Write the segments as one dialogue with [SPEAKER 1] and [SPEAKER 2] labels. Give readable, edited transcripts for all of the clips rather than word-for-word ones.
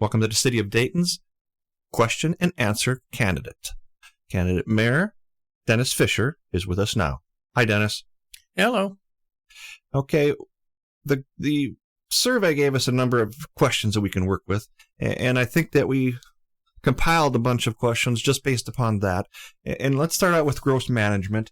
[SPEAKER 1] Welcome to the City of Dayton's question and answer candidate. Candidate Mayor Dennis Fisher is with us now. Hi, Dennis.
[SPEAKER 2] Hello.
[SPEAKER 1] Okay, the survey gave us a number of questions that we can work with, and I think that we compiled a bunch of questions just based upon that. And let's start out with growth management.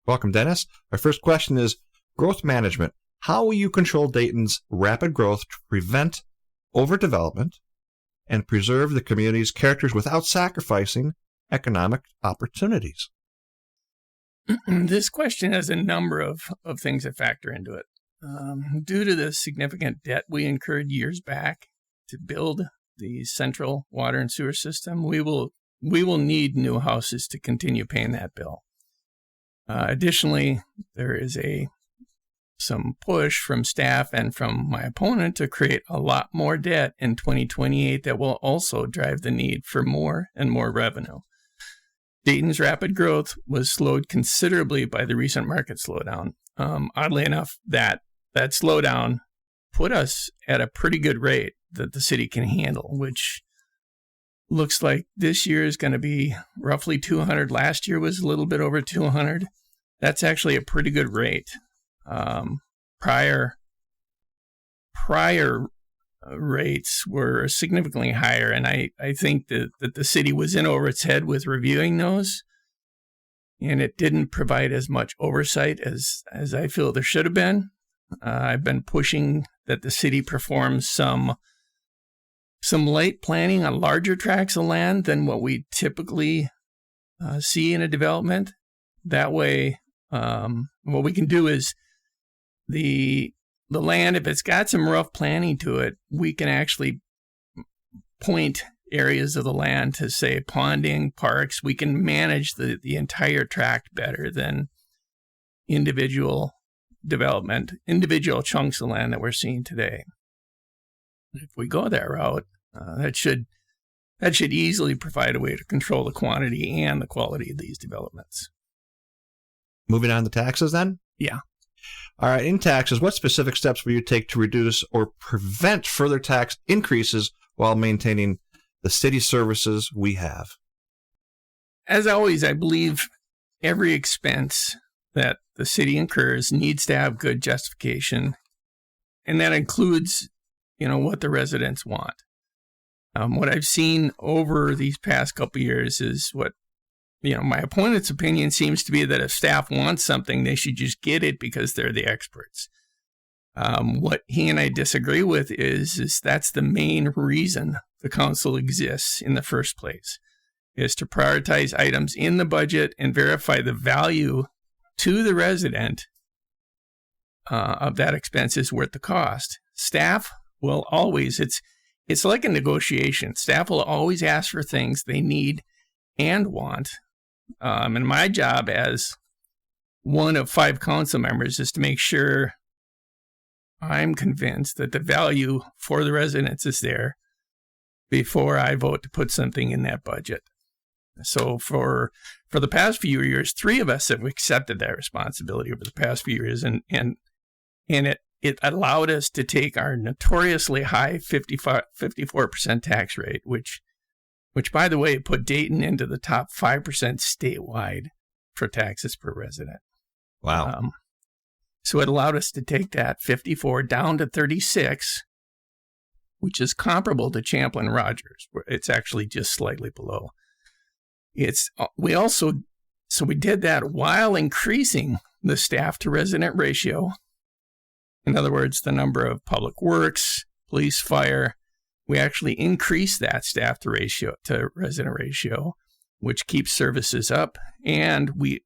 [SPEAKER 1] Welcome, Dennis. Our first question is growth management. How will you control Dayton's rapid growth to prevent overdevelopment and preserve the community's characters without sacrificing economic opportunities?
[SPEAKER 2] This question has a number of things that factor into it. Due to the significant debt we incurred years back to build the central water and sewer system, we will need new houses to continue paying that bill. Additionally, there is some push from staff and from my opponent to create a lot more debt in 2028 that will also drive the need for more and more revenue. Dayton's rapid growth was slowed considerably by the recent market slowdown. Oddly enough, that slowdown put us at a pretty good rate that the city can handle, which looks like this year is going to be roughly 200. Last year was a little bit over 200. That's actually a pretty good rate. Prior rates were significantly higher, and I think that the city was in over its head with reviewing those, and it didn't provide as much oversight as I feel there should have been. I've been pushing that the city performs some late planning on larger tracts of land than what we typically see in a development. That way, what we can do is the land, if it's got some rough planning to it, we can actually point areas of the land to, say, ponding, parks. We can manage the entire tract better than individual chunks of land that we're seeing today. If we go that route, that should easily provide a way to control the quantity and the quality of these developments.
[SPEAKER 1] Moving on to taxes then?
[SPEAKER 2] Yeah.
[SPEAKER 1] All right, in taxes, what specific steps will you take to reduce or prevent further tax increases while maintaining the city services we have?
[SPEAKER 2] As always, I believe every expense that the city incurs needs to have good justification, and that includes, what the residents want. What I've seen over these past couple of years is what my opponent's opinion seems to be that if staff wants something, they should just get it because they're the experts. What he and I disagree with is that's the main reason the council exists in the first place, is to prioritize items in the budget and verify the value to the resident of that expense is worth the cost. Staff will always, it's like a negotiation. Staff will always ask for things they need and want. And my job as one of 5 council members is to make sure I'm convinced that the value for the residents is there before I vote to put something in that budget. So for the past few years, 3 of us have accepted that responsibility over the past few years, and it allowed us to take our notoriously high 54% tax rate, which by the way, put Dayton into the top 5% statewide for taxes per resident.
[SPEAKER 1] Wow.
[SPEAKER 2] So it allowed us to take that 54 down to 36, which is comparable to Champlin Rogers, where it's actually just slightly below. We did that while increasing the staff to resident ratio. In other words, the number of public works, police, fire. We actually increased that staff to resident ratio, which keeps services up, and we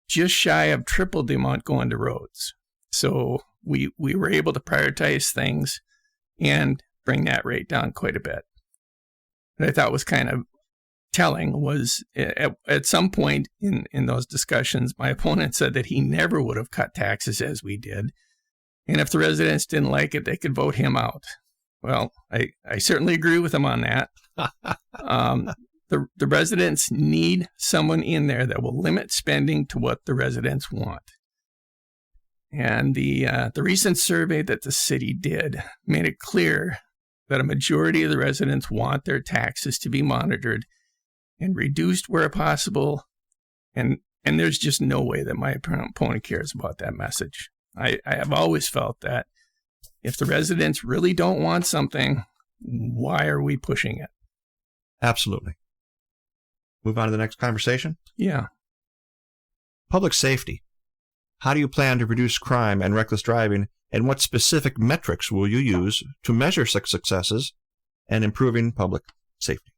[SPEAKER 2] just shy of tripled the amount going to roads. So we were able to prioritize things and bring that rate down quite a bit. What I thought was kind of telling was at some point in those discussions, my opponent said that he never would have cut taxes as we did, and if the residents didn't like it, they could vote him out. Well, I certainly agree with him on that. The residents need someone in there that will limit spending to what the residents want. And the recent survey that the city did made it clear that a majority of the residents want their taxes to be monitored and reduced where possible. And there's just no way that my opponent cares about that message. I have always felt that if the residents really don't want something, why are we pushing it?
[SPEAKER 1] Absolutely. Move on to the next conversation?
[SPEAKER 2] Yeah.
[SPEAKER 1] Public safety. How do you plan to reduce crime and reckless driving, and what specific metrics will you use to measure successes and improving public safety?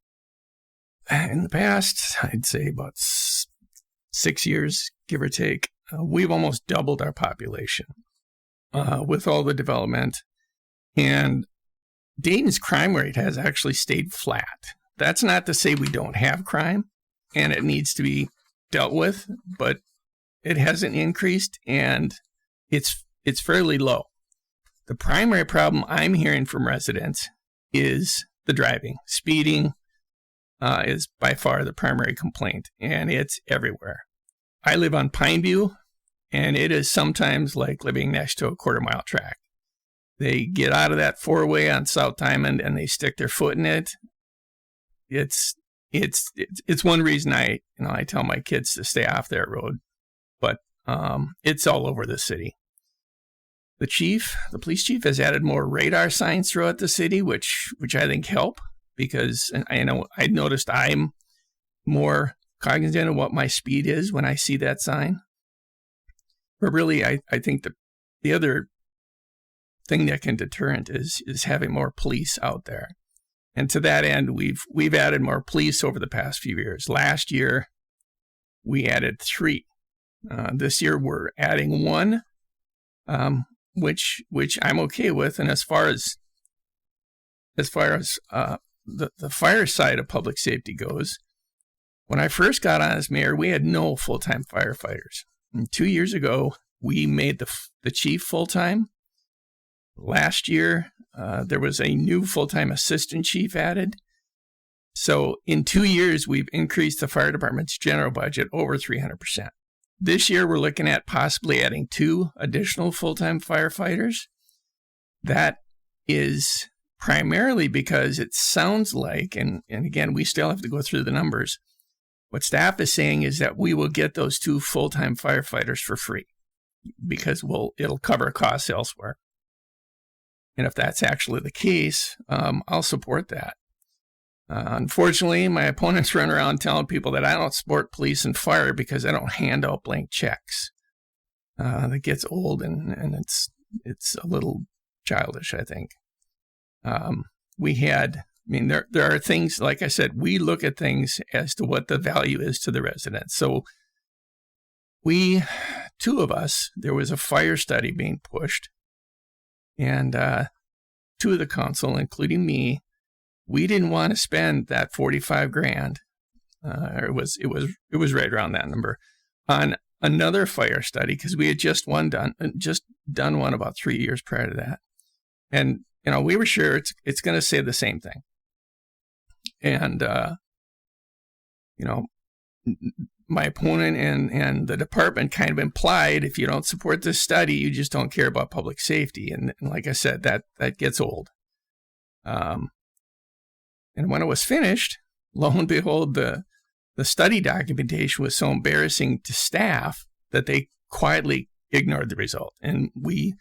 [SPEAKER 2] In the past, I'd say about 6 years, give or take, we've almost doubled our population with all the development. And Dayton's crime rate has actually stayed flat. That's not to say we don't have crime and it needs to be dealt with, but it hasn't increased and it's fairly low. The primary problem I'm hearing from residents is the driving. Speeding is by far the primary complaint, and it's everywhere. I live on Pineview, and it is sometimes like living next to a quarter-mile track. They get out of that four-way on South Diamond, and they stick their foot in it. It's one reason I tell my kids to stay off that road, but it's all over the city. The police chief has added more radar signs throughout the city, which I think help, because I noticed I'm more cognizant of what my speed is when I see that sign. But really, I think the other thing that can deterrent is having more police out there. And to that end, we've added more police over the past few years. Last year, we added 3. This year, we're adding 1, which I'm okay with. And as far as the fire side of public safety goes, when I first got on as mayor, we had no full-time firefighters. And 2 years ago, we made the chief full-time. Last year, there was a new full-time assistant chief added. So in 2 years, we've increased the fire department's general budget over 300%. This year, we're looking at possibly adding 2 additional full-time firefighters. That is primarily because it sounds like, and again, we still have to go through the numbers, what staff is saying is that we will get those 2 full-time firefighters for free because it'll cover costs elsewhere. And if that's actually the case, I'll support that. Unfortunately, my opponents run around telling people that I don't support police and fire because I don't hand out blank checks. That gets old and it's a little childish, I think. There are things, like I said, we look at things as to what the value is to the residents. So 2 of us, there was a fire study being pushed, and 2 of the council, including me, we didn't want to spend that $45,000. It was right around that number on another fire study because we had just done one about 3 years prior to that, and we were sure it's going to say the same thing. And my opponent and the department kind of implied if you don't support this study, you just don't care about public safety. And like I said, that gets old. And when it was finished, lo and behold, the study documentation was so embarrassing to staff that they quietly ignored the result. And we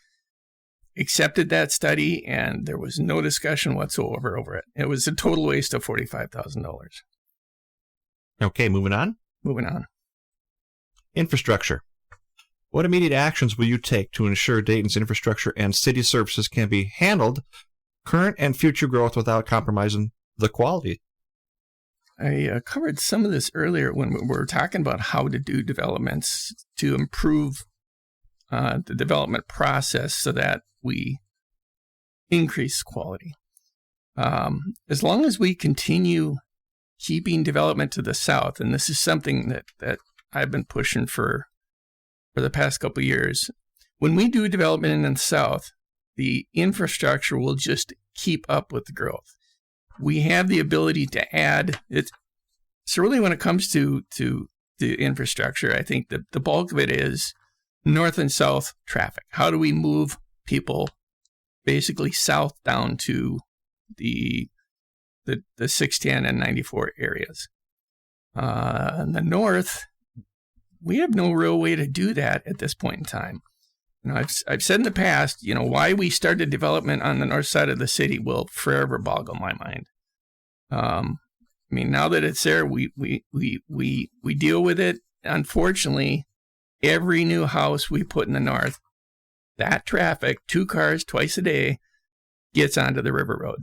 [SPEAKER 2] accepted that study, and there was no discussion whatsoever over it. It was a total waste of $45,000.
[SPEAKER 1] Okay, moving on. Infrastructure. What immediate actions will you take to ensure Dayton's infrastructure and city services can be handled current and future growth without compromising the quality?
[SPEAKER 2] I covered some of this earlier when we were talking about how to do developments to improve the development process so that we increase quality. As long as we continue keeping development to the south, and this is something that I've been pushing for the past couple of years, when we do development in the south, the infrastructure will just keep up with the growth. We have the ability to add it. So really when it comes to the infrastructure, I think the bulk of it is north and south traffic. How do we move people basically south down to the 610 and 94 areas. In the north, we have no real way to do that at this point in time. I've said in the past, why we started development on the north side of the city will forever boggle my mind. Now that it's there, we deal with it. Unfortunately, every new house we put in the north, that traffic, 2 cars twice a day, gets onto the river road.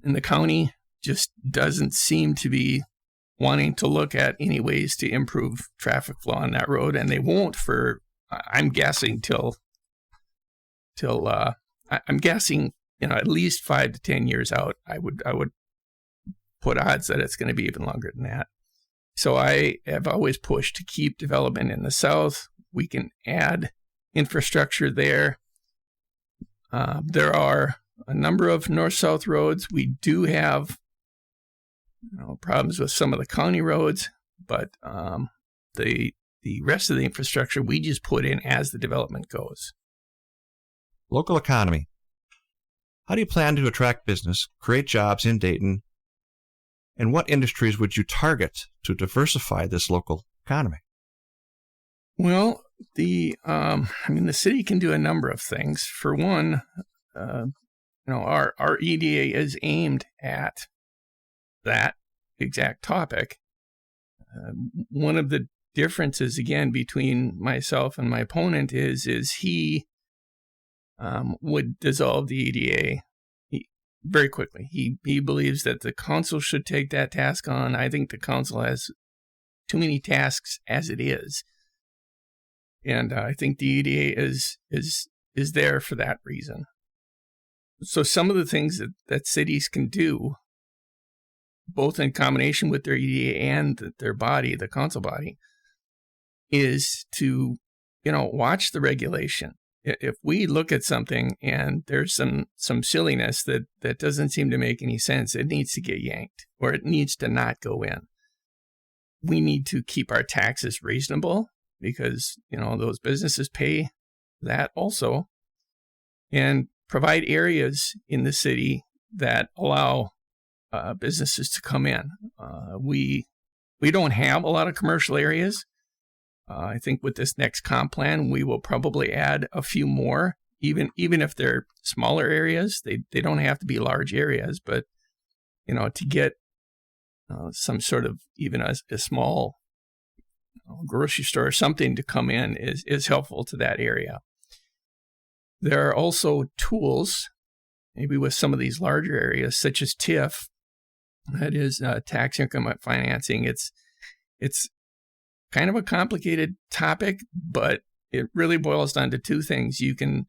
[SPEAKER 2] And the county just doesn't seem to be wanting to look at any ways to improve traffic flow on that road, and they won't for, I'm guessing, I'm guessing, at least 5 to 10 years out. I would put odds that it's going to be even longer than that. So I have always pushed to keep development in the south. We can add infrastructure there. There are a number of north-south roads. We do have problems with some of the county roads, but the rest of the infrastructure we just put in as the development goes.
[SPEAKER 1] Local economy. How do you plan to attract business, create jobs in Dayton, and what industries would you target to diversify this local economy?
[SPEAKER 2] Well, the city can do a number of things. For one, our EDA is aimed at that exact topic. One of the differences, again, between myself and my opponent is he would dissolve the EDA very quickly. He believes that the council should take that task on. I think the council has too many tasks as it is. And I think the EDA is there for that reason. So some of the things that cities can do, both in combination with their EDA and their body, the council body, is to, watch the regulation. If we look at something and there's some silliness that doesn't seem to make any sense, it needs to get yanked, or it needs to not go in. We need to keep our taxes reasonable because, those businesses pay that also, and provide areas in the city that allow businesses to come in. We don't have a lot of commercial areas. I think with this next comp plan, we will probably add a few more, even if they're smaller areas. They don't have to be large areas, but to get some sort of even a small grocery store or something to come in is helpful to that area. There are also tools, maybe with some of these larger areas, such as TIF. That is tax increment financing. It's kind of a complicated topic, but it really boils down to two things. You can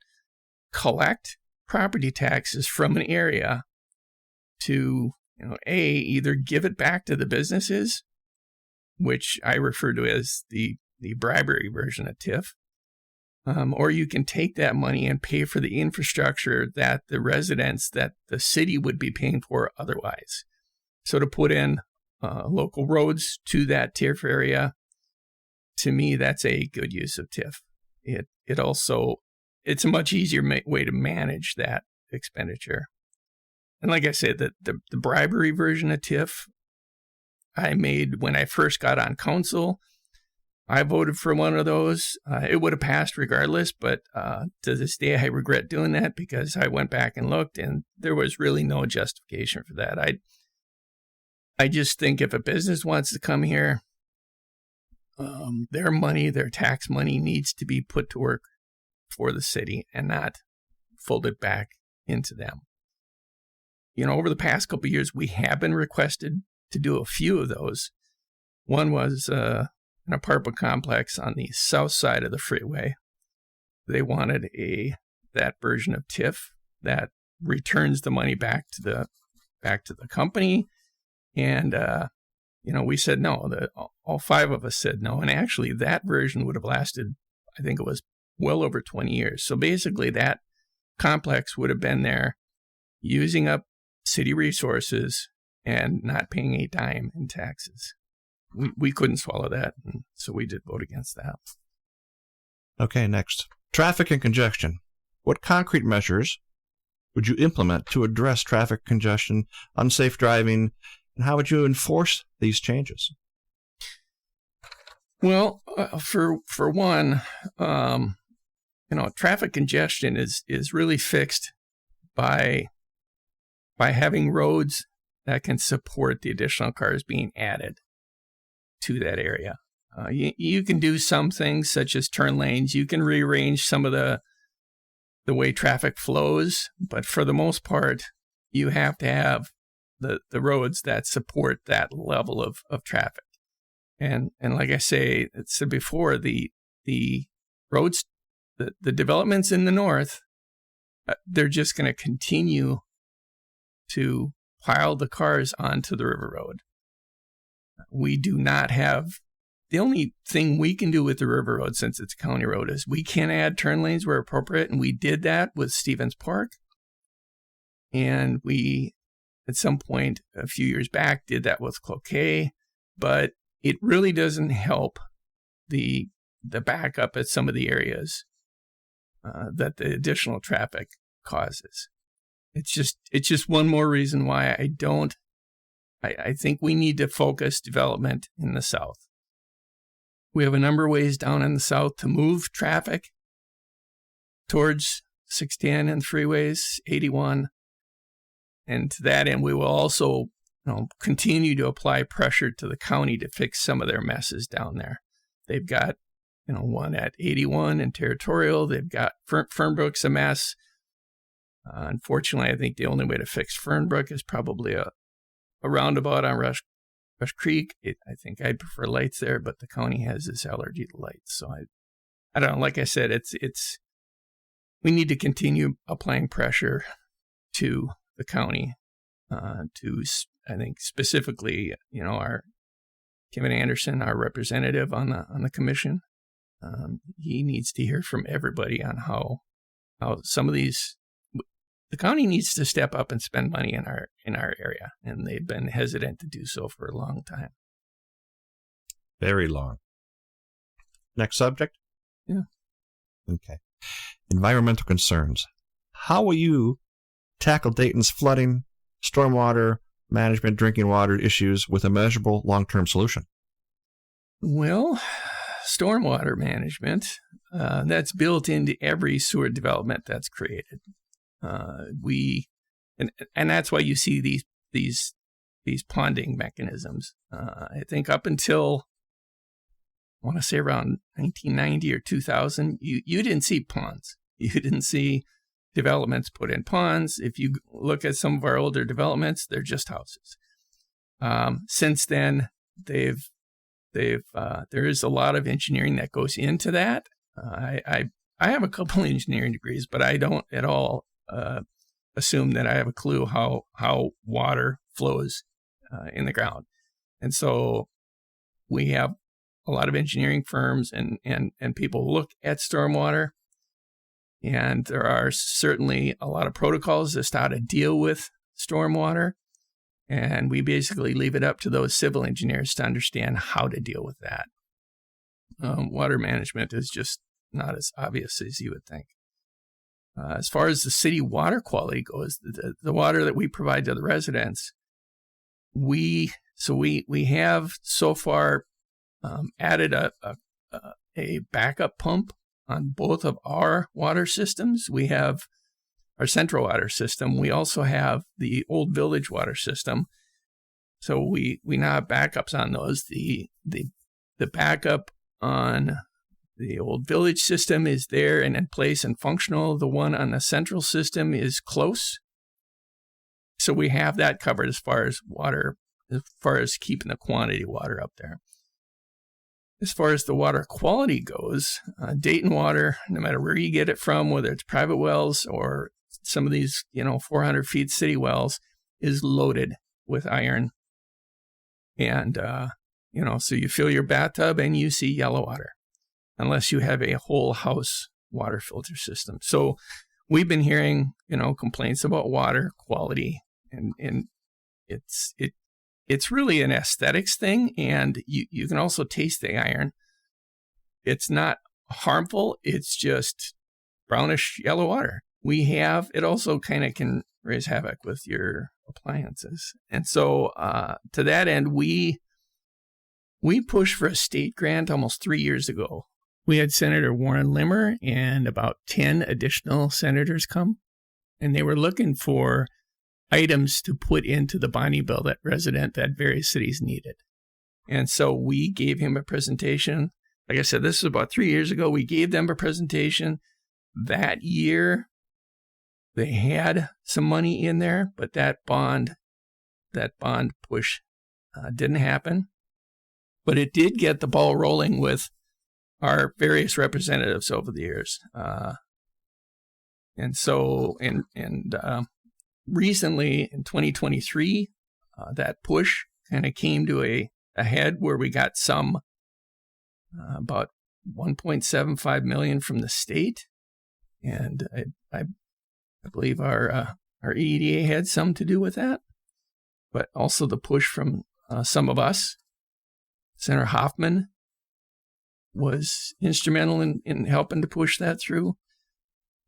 [SPEAKER 2] collect property taxes from an area to, either give it back to the businesses, which I refer to as the bribery version of TIF, or you can take that money and pay for the infrastructure that the residents, that the city would be paying for otherwise. So to put in local roads to that TIF area, to me, that's a good use of TIF. It's a much easier way to manage that expenditure. And like I said, the bribery version of TIF I made when I first got on council. I voted for one of those. It would have passed regardless, but to this day, I regret doing that because I went back and looked, and there was really no justification for that. I just think if a business wants to come here, their money, their tax money, needs to be put to work for the city and not folded back into them. Over the past couple of years, we have been requested to do a few of those. One was an apartment complex on the south side of the freeway. They wanted that version of TIF that returns the money back to the company, and we said no. All 5 of us said no, and actually that version would have lasted, I think it was well over 20 years. So basically, that complex would have been there, using up city resources and not paying a dime in taxes. We couldn't swallow that, and so we did vote against that.
[SPEAKER 1] Okay, next. Traffic and congestion. What concrete measures would you implement to address traffic congestion, unsafe driving, and how would you enforce these changes?
[SPEAKER 2] Well, for one, traffic congestion is really fixed by having roads that can support the additional cars being added to that area. You can do some things such as turn lanes. You can rearrange some of the way traffic flows, but for the most part, you have to have the roads that support that level of traffic. And like I said before, the roads, the developments in the north, they're just going to continue to pile the cars onto the river road. We do not have, the only thing we can do with the river road, since it's a county road, is we can add turn lanes where appropriate, and we did that with Stevens Park. And we, at some point a few years back, did that with Cloquet, but it really doesn't help the backup at some of the areas that the additional traffic causes. It's just one more reason why I think we need to focus development in the south. We have a number of ways down in the south to move traffic towards 610 and freeways, 81. And to that end, we will also continue to apply pressure to the county to fix some of their messes down there. They've got, one at 81 and Territorial. They've got Fernbrook's a mess. Unfortunately, I think the only way to fix Fernbrook is probably a roundabout on Rush Creek. I think I'd prefer lights there, but the county has this allergy to lights. So I don't know. Like I said, we need to continue applying pressure to the county to, I think specifically, our Kevin Anderson, our representative on the commission. He needs to hear from everybody on how some of these. The county needs to step up and spend money in our area, and they've been hesitant to do so for a long time.
[SPEAKER 1] Very long. Next subject?
[SPEAKER 2] Yeah.
[SPEAKER 1] Okay. Environmental concerns. How will you tackle Dayton's flooding, stormwater management, drinking water issues with a measurable long-term solution?
[SPEAKER 2] Well, stormwater management, that's built into every sewer development that's created. And that's why you see these ponding mechanisms. I think up until, I want to say around 1990 or 2000, you didn't see ponds. You didn't see developments put in ponds. If you look at some of our older developments, they're just houses. Since then, there is a lot of engineering that goes into that. I have a couple engineering degrees, but I don't at all assume that I have a clue how water flows in the ground. And so we have a lot of engineering firms and people look at stormwater, and there are certainly a lot of protocols as to how to deal with stormwater. And we basically leave it up to those civil engineers to understand how to deal with that. Water management is just not as obvious as you would think. As far as the city water quality goes, the water that we provide to the residents, we have so far added a backup pump on both of our water systems. We have our central water system. We also have the Old Village water system. So we now have backups on those. The backup on the Old Village system is there and in place and functional. The one on the central system is close. So we have that covered as far as water, as far as keeping the quantity of water up there. As far as the water quality goes, Dayton water, no matter where you get it from, whether it's private wells or some of these, 400 feet city wells, is loaded with iron. And, so you fill your bathtub and you see yellow water, unless you have a whole house water filter system. So we've been hearing, complaints about water quality, and it's really an aesthetics thing, and you can also taste the iron. It's not harmful. It's just brownish yellow water. it also kind of can raise havoc with your appliances. And so to that end, we pushed for a state grant almost 3 years ago. We had Senator Warren Limmer and about 10 additional senators come, and they were looking for items to put into the bonding bill that various cities needed. And so we gave him a presentation. Like I said, this was about 3 years ago. We gave them a presentation. That year, they had some money in there, but that bond push didn't happen. But it did get the ball rolling with our various representatives over the years. And so, recently in 2023, that push kind of came to a head where we got some about $1.75 million from the state, and I believe our EDA had some to do with that, but also the push from some of us. Senator Hoffman was instrumental in helping to push that through,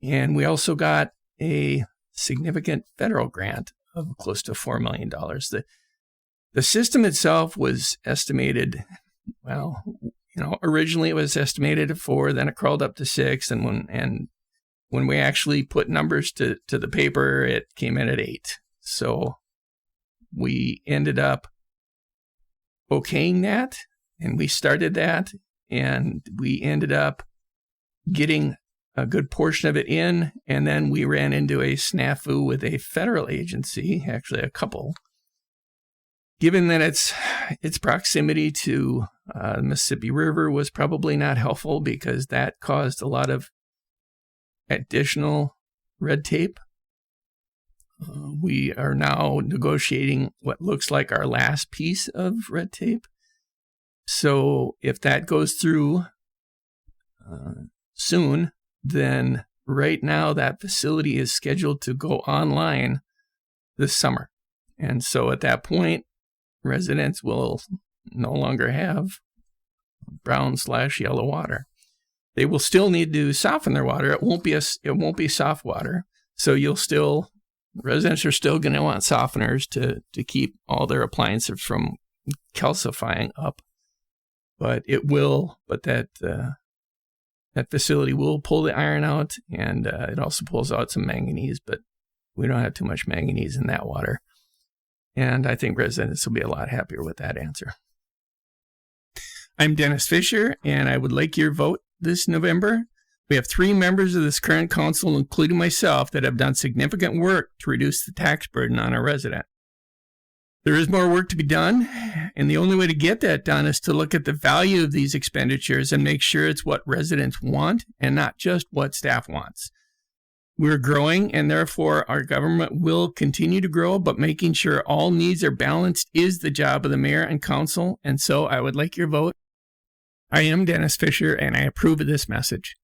[SPEAKER 2] and we also got a significant federal grant of close to $4 million. The system itself was estimated, originally it was estimated at 4, then it crawled up to 6, and when we actually put numbers to the paper, it came in at 8. So we ended up okaying that, and we started that, and we ended up getting a good portion of it in, and then we ran into a snafu with a federal agency, actually a couple, given that its proximity to the Mississippi River was probably not helpful, because that caused a lot of additional red tape. We are now negotiating what looks like our last piece of red tape. So if that goes through soon, then right now that facility is scheduled to go online this summer. And so at that point, residents will no longer have brown/yellow water. They will still need to soften their water. It won't be soft water. So residents are still going to want softeners to keep all their appliances from calcifying up. But that facility will pull the iron out, and it also pulls out some manganese, but we don't have too much manganese in that water. And I think residents will be a lot happier with that answer. I'm Dennis Fisher, and I would like your vote this November. We have 3 members of this current council, including myself, that have done significant work to reduce the tax burden on our resident. There is more work to be done, and the only way to get that done is to look at the value of these expenditures and make sure it's what residents want and not just what staff wants. We're growing, and therefore our government will continue to grow, but making sure all needs are balanced is the job of the mayor and council, and so I would like your vote. I am Dennis Fisher, and I approve of this message.